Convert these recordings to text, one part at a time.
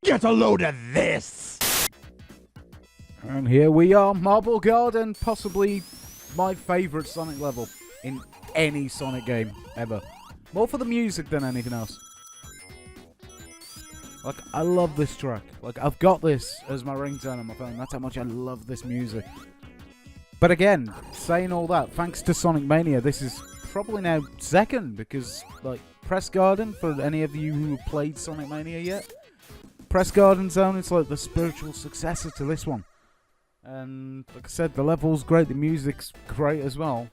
Get a load of this! And here we are, Marble Garden, possibly my favourite Sonic level in any Sonic game ever. More for the music than anything else. Like, I love this track. Like, I've got this as my ringtone on my phone. That's how much I love this music. But again, saying all that, thanks to Sonic Mania, this is probably now second, because, like, Press Garden, for any of you who have played Sonic Mania yet, Press Garden Zone, it's like the spiritual successor to this one. And, like I said, the level's great, the music's great as well.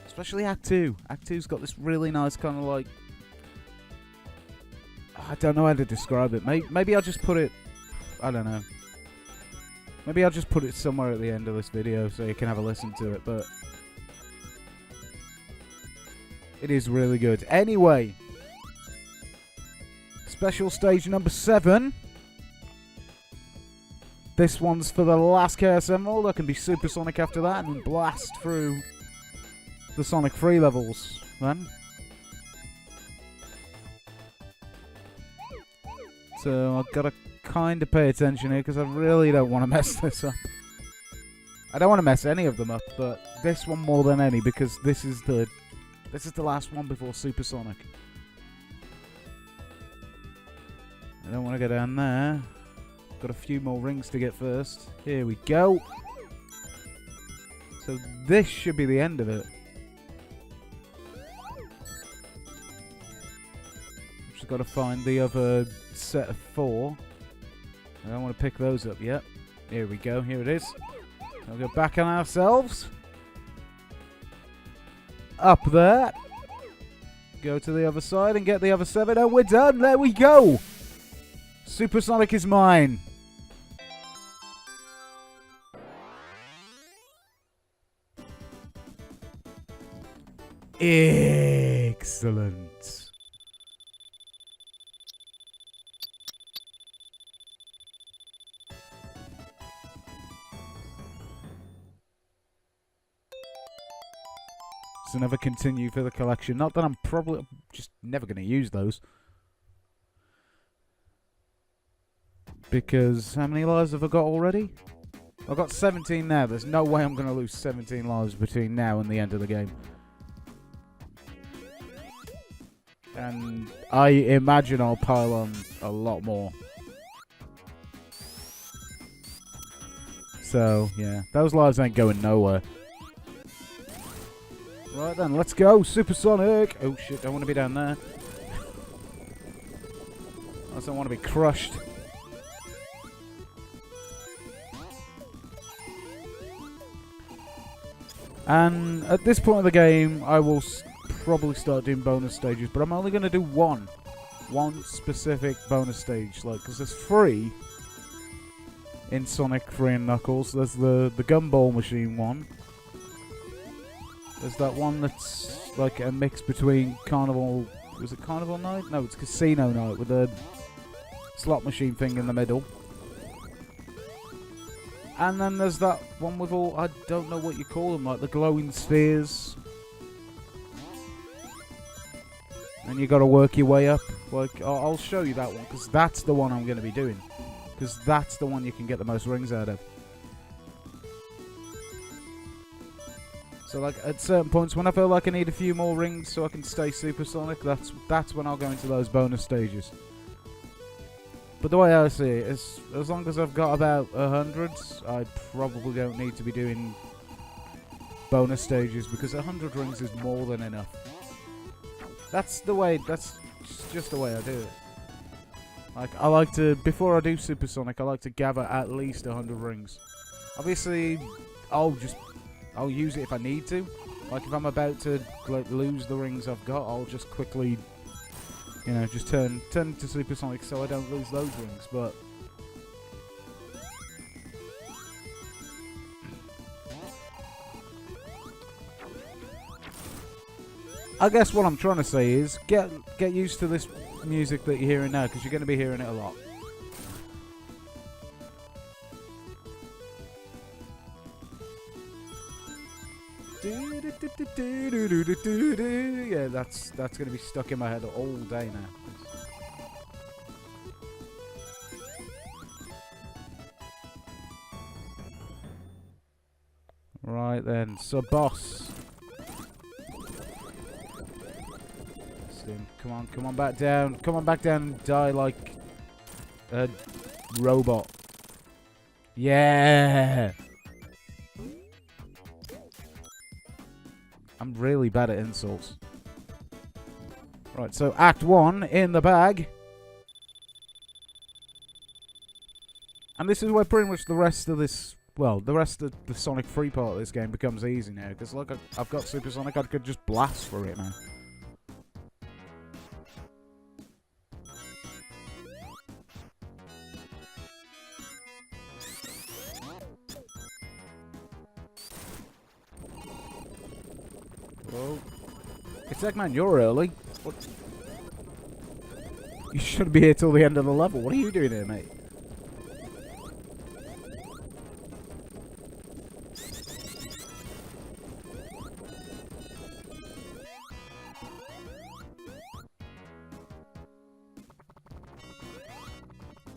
Especially Act 2. Act 2's got this really nice kind of, like, I don't know how to describe it. Maybe I'll just put it, I don't know. Maybe I'll just put it somewhere at the end of this video so you can have a listen to it, but it is really good. Anyway, special stage number 7. This one's for the last Chaos Emerald. I can be supersonic after that and blast through the Sonic 3 levels then. So I've got to kind of pay attention here because I really don't want to mess this up. I don't want to mess any of them up, but this one more than any, because this is the last one before Supersonic. I don't want to go down there. Got a few more rings to get first. Here we go. So this should be the end of it. Just got to find the other set of 4. I don't want to pick those up yet. Here we go. Here it is. We'll go back on ourselves. Up there. Go to the other side and get the other 7. And we're done. There we go. Supersonic is mine. Excellent. So never continue for the collection. Not that I'm probably just never going to use those. Because how many lives have I got already? I've got 17 now. There's no way I'm going to lose 17 lives between now and the end of the game. And I imagine I'll pile on a lot more. So, yeah. Those lives ain't going nowhere. Right then, let's go. Supersonic. Oh shit, don't want to be down there. I also don't want to be crushed. And at this point of the game, I will probably start doing bonus stages, but I'm only going to do one specific bonus stage, like, because there's 3 in Sonic 3 and Knuckles. There's the gumball machine one. There's that one that's like a mix between Carnival... Was it Carnival Night? No, it's Casino Night with a slot machine thing in the middle. And then there's that one with all... I don't know what you call them, like the glowing spheres. And you got to work your way up. Like, I'll show you that one, because that's the one I'm going to be doing. Because that's the one you can get the most rings out of. So, like, at certain points, when I feel like I need a few more rings so I can stay supersonic, that's when I'll go into those bonus stages. But the way I see it is, as long as I've got about 100, I probably don't need to be doing bonus stages, because 100 rings is more than enough. That's just the way I do it. Like, I like to, before I do supersonic, I like to gather at least 100 rings. Obviously, I'll use it if I need to. Like, if I'm about to, like, lose the rings I've got, I'll just quickly, you know, just turn to supersonic so I don't lose those rings. But I guess what I'm trying to say is get used to this music that you're hearing now, because you're going to be hearing it a lot. Yeah, that's going to be stuck in my head all day now. Right then, so boss. Come on back down. Come on back down and die like a robot. Yeah! I'm really bad at insults. Right, so Act 1 in the bag. And this is where pretty much the rest of this, well, the rest of the Sonic 3 part of this game becomes easy now. Because look, I've got Super Sonic, I could just blast for it now. Whoa. It's Eggman, you're early. What? You should be here till the end of the level. What are you doing here, mate?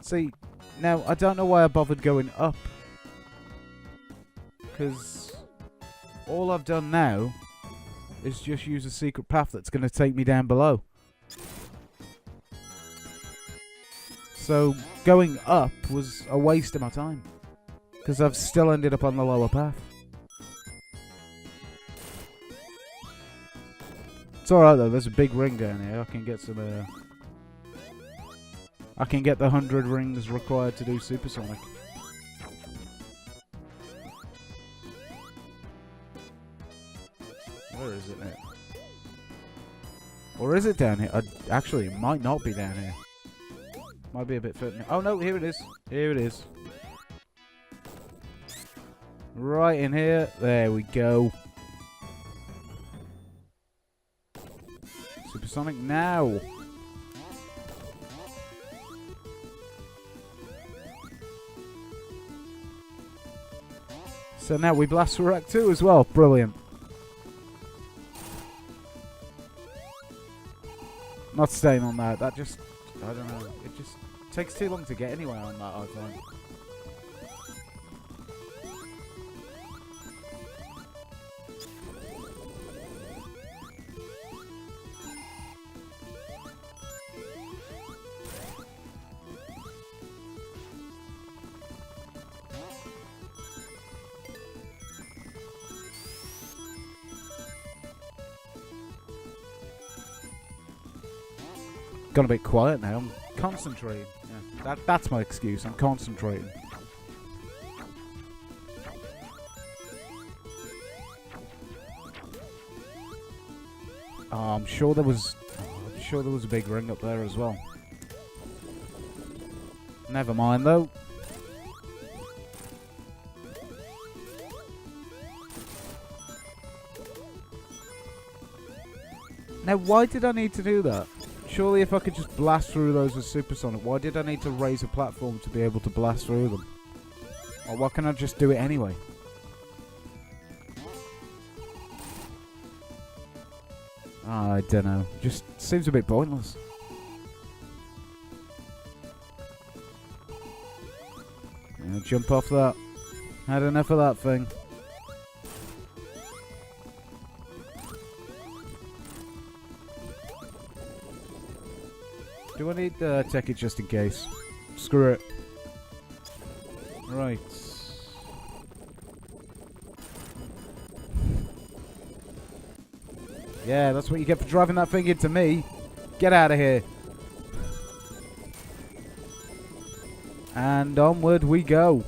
See, now, I don't know why I bothered going up. Because all I've done now is just use a secret path that's going to take me down below. So, going up was a waste of my time. Because I've still ended up on the lower path. It's alright though, there's a big ring down here. I can get some, I can get the 100 rings required to do Super Sonic. Where is it now? Or is it down here? Actually, it might not be down here. Might be a bit further. Oh no, here it is. Here it is. Right in here. There we go. Supersonic now. So now we blast for Act 2 as well. Brilliant. Not staying on that. That just, I don't know. It just takes too long to get anywhere on that, I find. Gone a bit quiet now. I'm concentrating. Yeah, that's my excuse. I'm concentrating. Oh, I'm sure there was a big ring up there as well. Never mind though. Now, why did I need to do that? Surely if I could just blast through those with Supersonic, why did I need to raise a platform to be able to blast through them? Or why can't I just do it anyway? I don't know. Just seems a bit pointless. Yeah, jump off that. Had enough of that thing. Do I need to check it just in case? Screw it. Right. Yeah, that's what you get for driving that thing into me. Get out of here. And onward we go.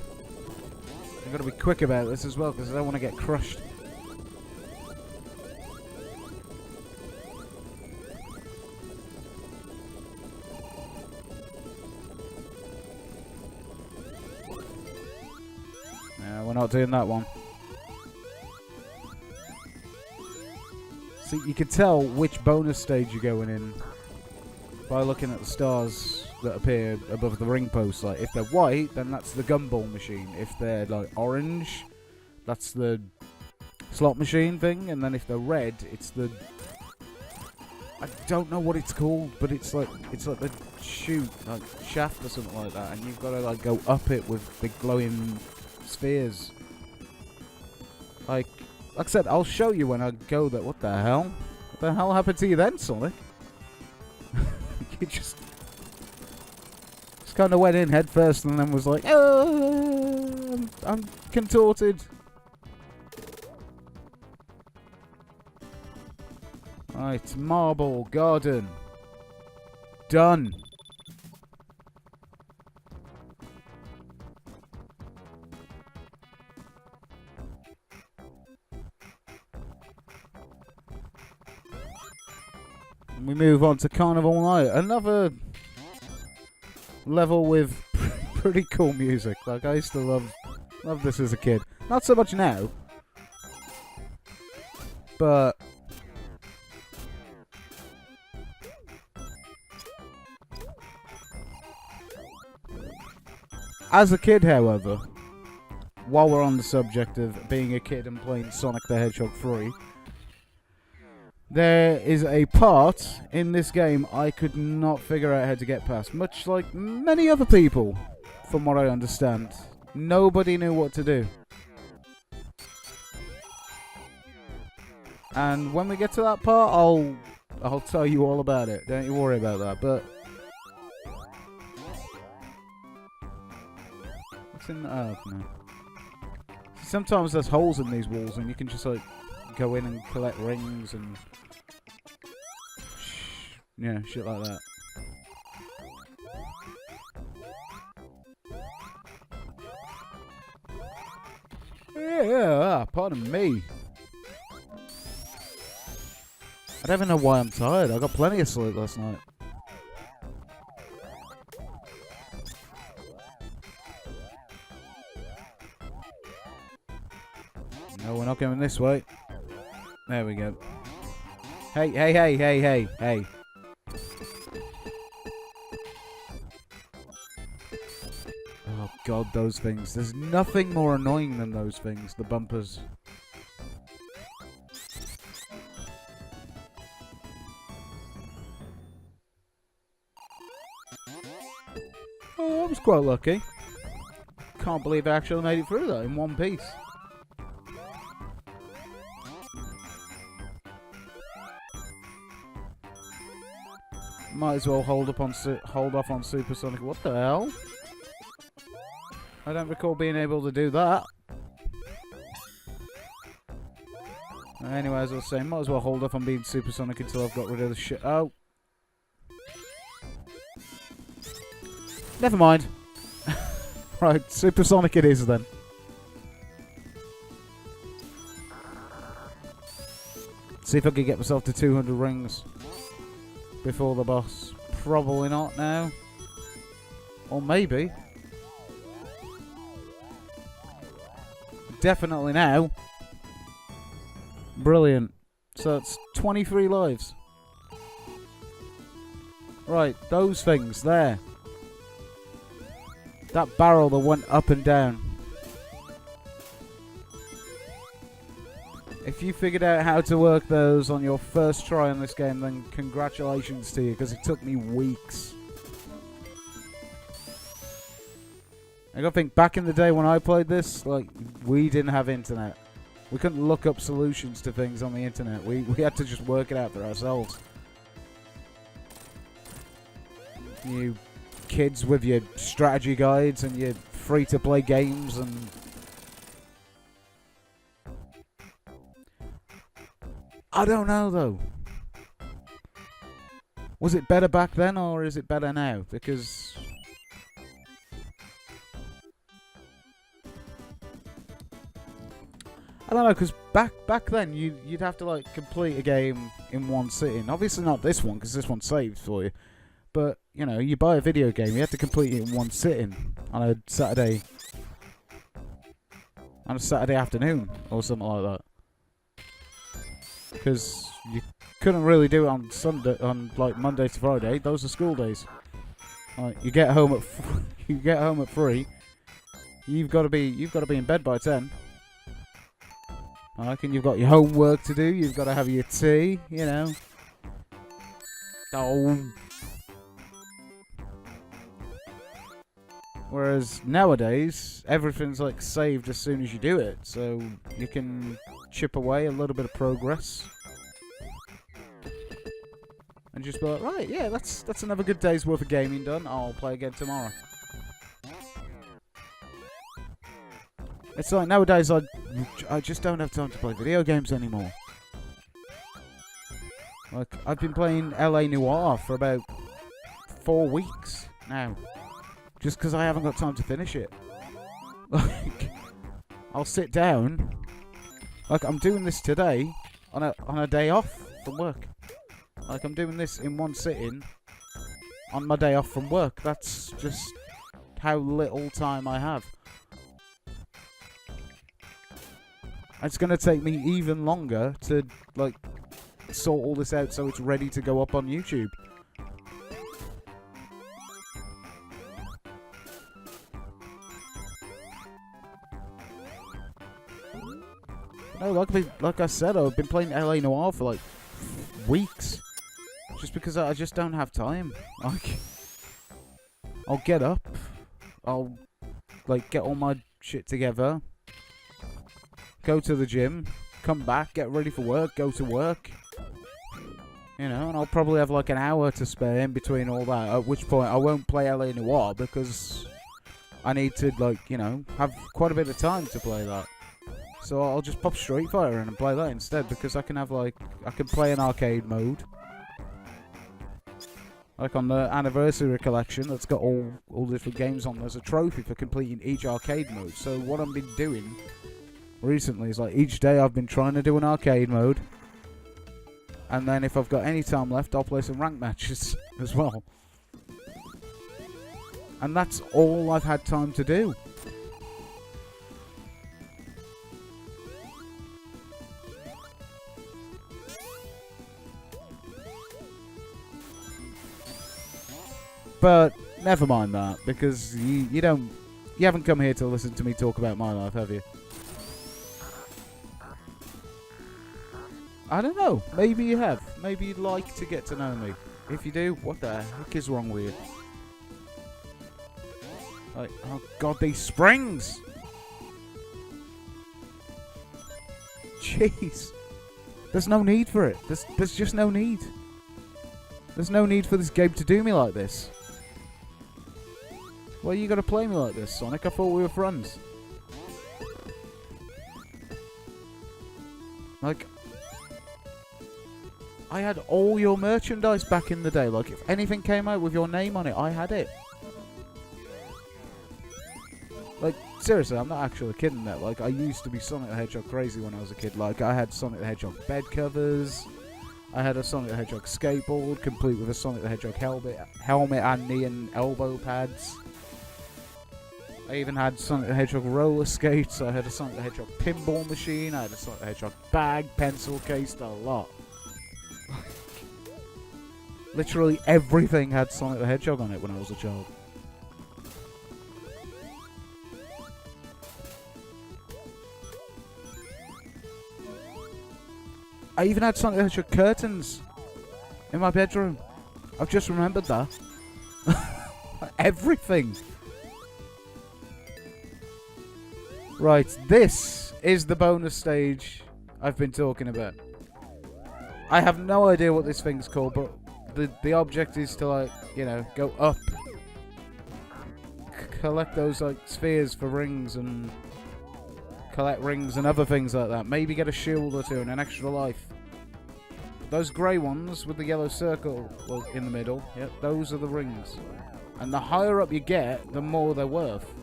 I've got to be quick about this as well because I don't want to get crushed. We're not doing that one. See, you can tell which bonus stage you're going in by looking at the stars that appear above the ring post. Like, if they're white, then that's the gumball machine. If they're like orange, that's the slot machine thing. And then if they're red, it's the, I don't know what it's called, but it's like the chute, like shaft or something like that. And you've got to like go up it with big glowing spheres. Like I said, I'll show you when I go there. What the hell? What the hell happened to you then, Sonic? You just kind of went in head first and then was like, oh, I'm contorted. Right, Marble Garden. Done. We move on to Carnival Night. Another level with pretty cool music. Like, I used to love this as a kid. Not so much now. But as a kid, however, while we're on the subject of being a kid and playing Sonic the Hedgehog 3, there is a part in this game I could not figure out how to get past, much like many other people, from what I understand. Nobody knew what to do. And when we get to that part, I'll tell you all about it. Don't you worry about that. But what's in the no. Sometimes there's holes in these walls and you can just like go in and collect rings and yeah, shit like that. Yeah, pardon me. I don't even know why I'm tired. I got plenty of sleep last night. No, we're not going this way. There we go. Hey, hey, hey, hey, hey, hey. Oh god, those things. There's nothing more annoying than those things, the bumpers. Oh, I was quite lucky. Can't believe I actually made it through that in one piece. Might as well hold off on Supersonic. What the hell? I don't recall being able to do that. Anyway, as I was saying, might as well hold off on being Supersonic until I've got rid of the shit. Oh. Never mind. Right, Supersonic it is then. See if I can get myself to 200 rings before the boss. Probably not now. Or maybe. Definitely now. Brilliant. So it's 23 lives. Right, those things there. That barrel that went up and down. If you figured out how to work those on your first try on this game, then congratulations to you, because it took me weeks. I gotta think, back in the day when I played this, like, we didn't have internet. We couldn't look up solutions to things on the internet. We had to just work it out for ourselves. You kids with your strategy guides and your free-to-play games and... I don't know, though. Was it better back then, or is it better now? Because... I don't know, because back then, you'd have to, like, complete a game in one sitting. Obviously not this one, because this one's saved for you. But, you know, you buy a video game, you have to complete it in one sitting on a Saturday afternoon, or something like that. Because you couldn't really do it on Sunday, on like Monday to Friday. Those are school days. Like, you get home at 3. You've got to be in bed by 10. I reckon you've got your homework to do. You've got to have your tea. You know. Oh. Whereas nowadays, everything's like saved as soon as you do it, so you can chip away a little bit of progress. And just be like, right, yeah, that's another good day's worth of gaming done. I'll play again tomorrow. It's like nowadays I just don't have time to play video games anymore. Like, I've been playing LA Noire for about 4 weeks now. Just because I haven't got time to finish it. Like, I'll sit down. Like, I'm doing this today on a day off from work. Like, I'm doing this in one sitting on my day off from work. That's just how little time I have. It's going to take me even longer to, like, sort all this out so it's ready to go up on YouTube. No, like I said, I've been playing LA Noire for, like, weeks. Just because I just don't have time. Like, I'll get up. I'll, like, get all my shit together. Go to the gym. Come back, get ready for work, go to work. You know, and I'll probably have, like, an hour to spare in between all that. At which point, I won't play LA Noire because I need to, like, you know, have quite a bit of time to play that. So I'll just pop Street Fighter in and play that instead, because I can have, like, I can play in arcade mode. Like on the Anniversary Collection, that's got all different games on. There's a trophy for completing each arcade mode. So what I've been doing recently is, like, each day I've been trying to do an arcade mode. And then if I've got any time left, I'll play some ranked matches as well. And that's all I've had time to do. But never mind that, because you haven't come here to listen to me talk about my life, have you? I don't know. Maybe you have. Maybe you'd like to get to know me. If you do, what the heck is wrong with you? Like, oh god, these springs! Jeez. There's no need for it. There's just no need. There's no need for this game to do me like this. Why you gotta play me like this, Sonic? I thought we were friends. Like, I had all your merchandise back in the day. Like, if anything came out with your name on it, I had it. Like, seriously, I'm not actually kidding that. Like, I used to be Sonic the Hedgehog crazy when I was a kid. Like, I had Sonic the Hedgehog bed covers. I had a Sonic the Hedgehog skateboard, complete with a Sonic the Hedgehog helmet and knee and elbow pads. I even had Sonic the Hedgehog roller skates. I had a Sonic the Hedgehog pinball machine. I had a Sonic the Hedgehog bag, pencil case, a lot. Literally everything had Sonic the Hedgehog on it when I was a child. I even had Sonic the Hedgehog curtains in my bedroom. I've just remembered that. Everything. Right, this is the bonus stage I've been talking about. I have no idea what this thing's called, but the object is to, like, you know, go up. Collect those, like, spheres for rings and collect rings and other things like that. Maybe get a shield or two and an extra life. Those grey ones with the yellow circle in the middle, yep, those are the rings. And the higher up you get, the more they're worth.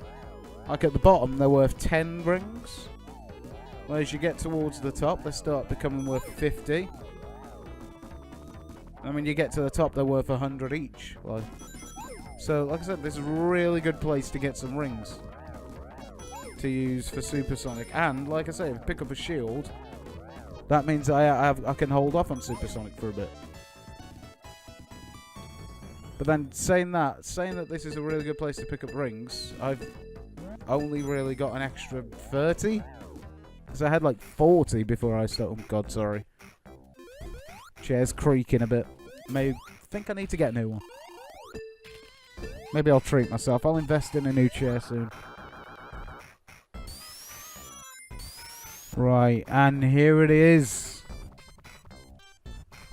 Like at the bottom, they're worth 10 rings. Whereas you get towards the top, they start becoming worth 50. And when you get to the top, they're worth 100 each. Like, so, like I said, this is a really good place to get some rings to use for Supersonic. And, like I say, if you pick up a shield, that means I can hold off on Supersonic for a bit. But then, saying that this is a really good place to pick up rings, I've only really got an extra 30. Because I had like 40 before I started. Oh god, sorry. Chair's creaking a bit. Maybe think I need to get a new one. Maybe I'll treat myself. I'll invest in a new chair soon. Right, and here it is.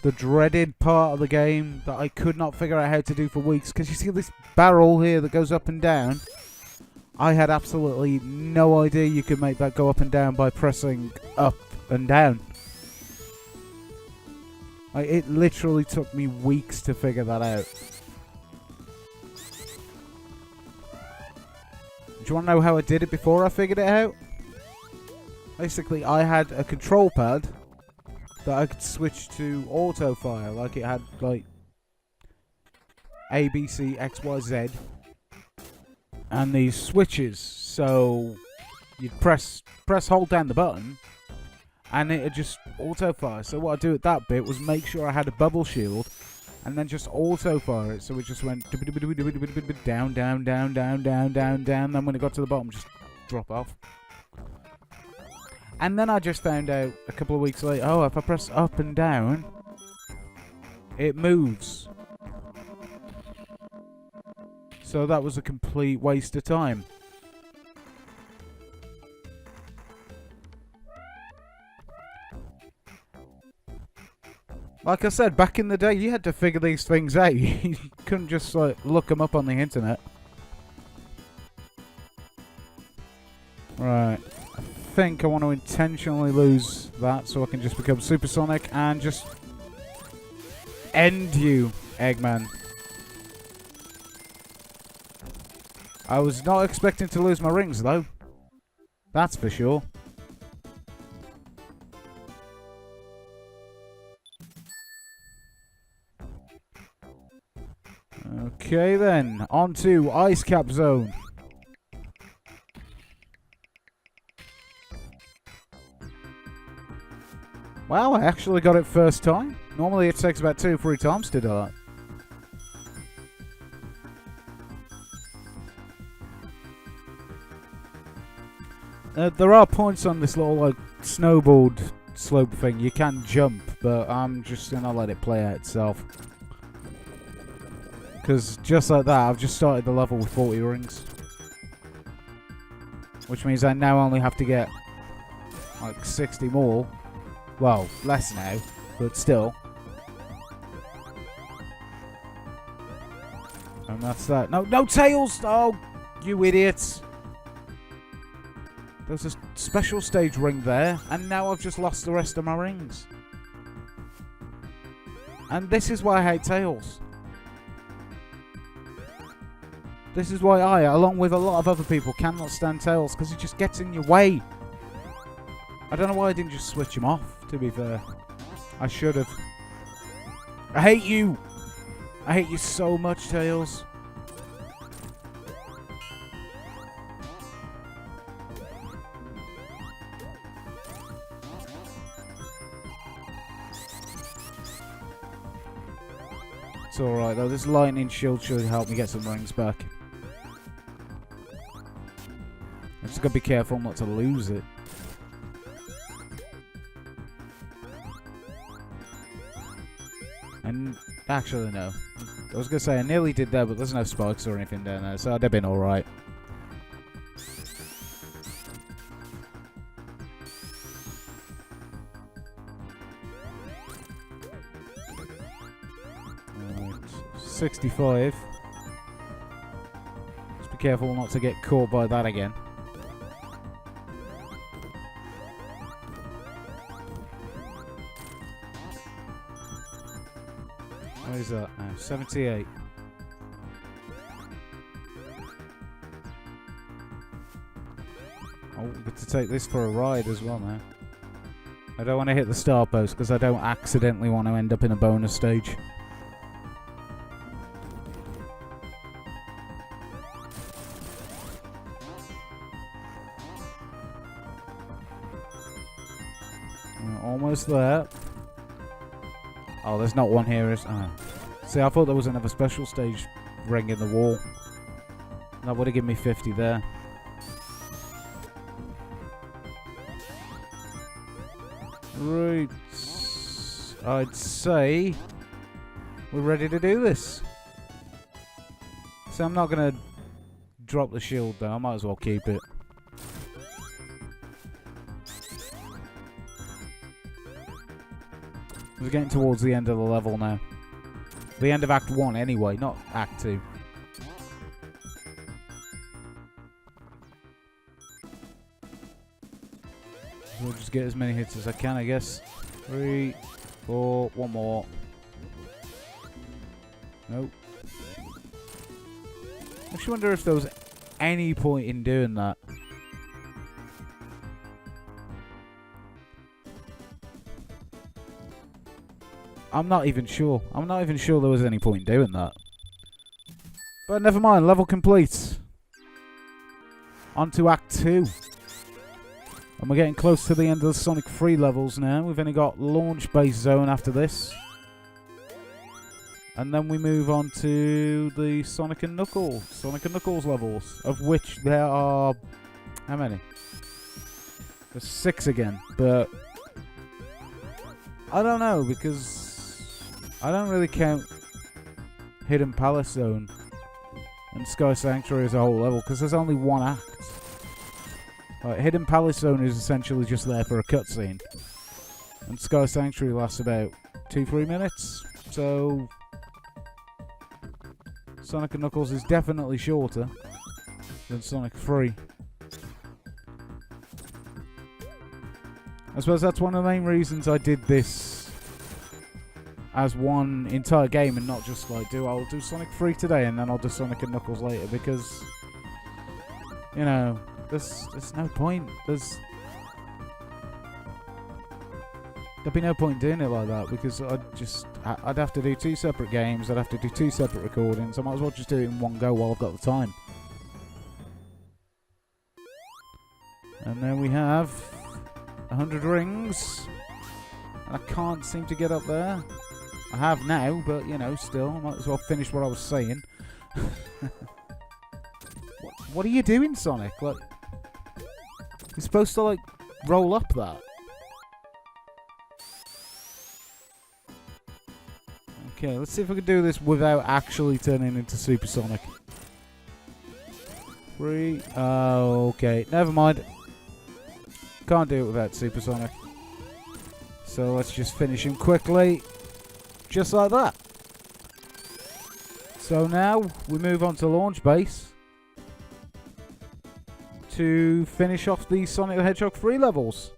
The dreaded part of the game that I could not figure out how to do for weeks. Because you see this barrel here that goes up and down. I had absolutely no idea you could make that go up and down by pressing up and down. It literally took me weeks to figure that out. Do you want to know how I did it before I figured it out? Basically, I had a control pad that I could switch to auto fire. Like it had like A, B, C, X, Y, Z. And these switches. So you'd press, hold down the button. And it'd just auto fire. So what I'd do at that bit was make sure I had a bubble shield. And then just auto fire it. So it just went down, down, down, down, down, down, down. Then when it got to the bottom, just drop off. And then I just found out a couple of weeks later, oh, if I press up and down, it moves. So that was a complete waste of time. Like I said, back in the day, you had to figure these things out. You couldn't just like look them up on the internet. Right. I think I want to intentionally lose that so I can just become supersonic and just end you, Eggman. I was not expecting to lose my rings, though. That's for sure. Okay then, on to Ice Cap Zone. Wow, I actually got it first time. Normally it takes about 2 or 3 times to do that. There are points on this little like snowboard slope thing. You can jump, but I'm just gonna let it play out itself. Because just like that, I've just started the level with 40 rings. Which means I now only have to get like 60 more. Well, less now, but still. And that's that. No, no tails! Oh, you idiots! There's a special stage ring there, and now I've just lost the rest of my rings. And this is why I hate tails. This is why I, along with a lot of other people, cannot stand tails, because it just gets in your way. I don't know why I didn't just switch him off, to be fair. I should have. I hate you! I hate you so much, Tails. It's alright though, this lightning shield should help me get some rings back. I just gotta be careful not to lose it. And actually no. I was gonna say I nearly did that, but there's no spikes or anything down there, so I'd have been alright. Alright, 65. Just be careful not to get caught by that again. What is that now? 78. Oh, we get to take this for a ride as well now. I don't want to hit the star post because I don't accidentally want to end up in a bonus stage. Almost there. Oh, there's not one here. See, I thought there was another special stage ring in the wall. That would have given me 50 there. Right. I'd say we're ready to do this. So I'm not going to drop the shield though. I might as well keep it. We're getting towards the end of the level now. The end of Act 1 anyway, not Act 2. So I'll just get as many hits as I can, I guess. 3, 4, one more. Nope. I actually wonder if there was any point in doing that. I'm not even sure. I'm not even sure there was any point in doing that. But never mind, level complete. On to Act 2. And we're getting close to the end of the Sonic 3 levels now. We've only got Launch Base Zone after this. And then we move on to the Sonic and Knuckles levels, of which there are... how many? There's 6 again, but... I don't know, because... I don't really count Hidden Palace Zone and Sky Sanctuary as a whole level, because there's only one act. Like, Hidden Palace Zone is essentially just there for a cutscene. And Sky Sanctuary lasts about 2-3 minutes, so... Sonic and Knuckles is definitely shorter than Sonic 3. I suppose that's one of the main reasons I did this as one entire game and not just like I'll do Sonic 3 today and then I'll do Sonic and Knuckles later, because you know there's no point. There'd be no point doing it like that, because I'd have to do 2 separate games, I'd have to do 2 separate recordings. I might as well just do it in one go while I've got the time. And then we have 100 rings, and I can't seem to get up there. I have now, but you know, still, I might as well finish what I was saying. What are you doing, Sonic? Like, you're supposed to like roll up that. Okay, let's see if I can do this without actually turning into Super Sonic. 3. Oh, okay. Never mind. Can't do it without Super Sonic. So let's just finish him quickly. Just like that. So now we move on to Launch Base to finish off the Sonic the Hedgehog 3 levels.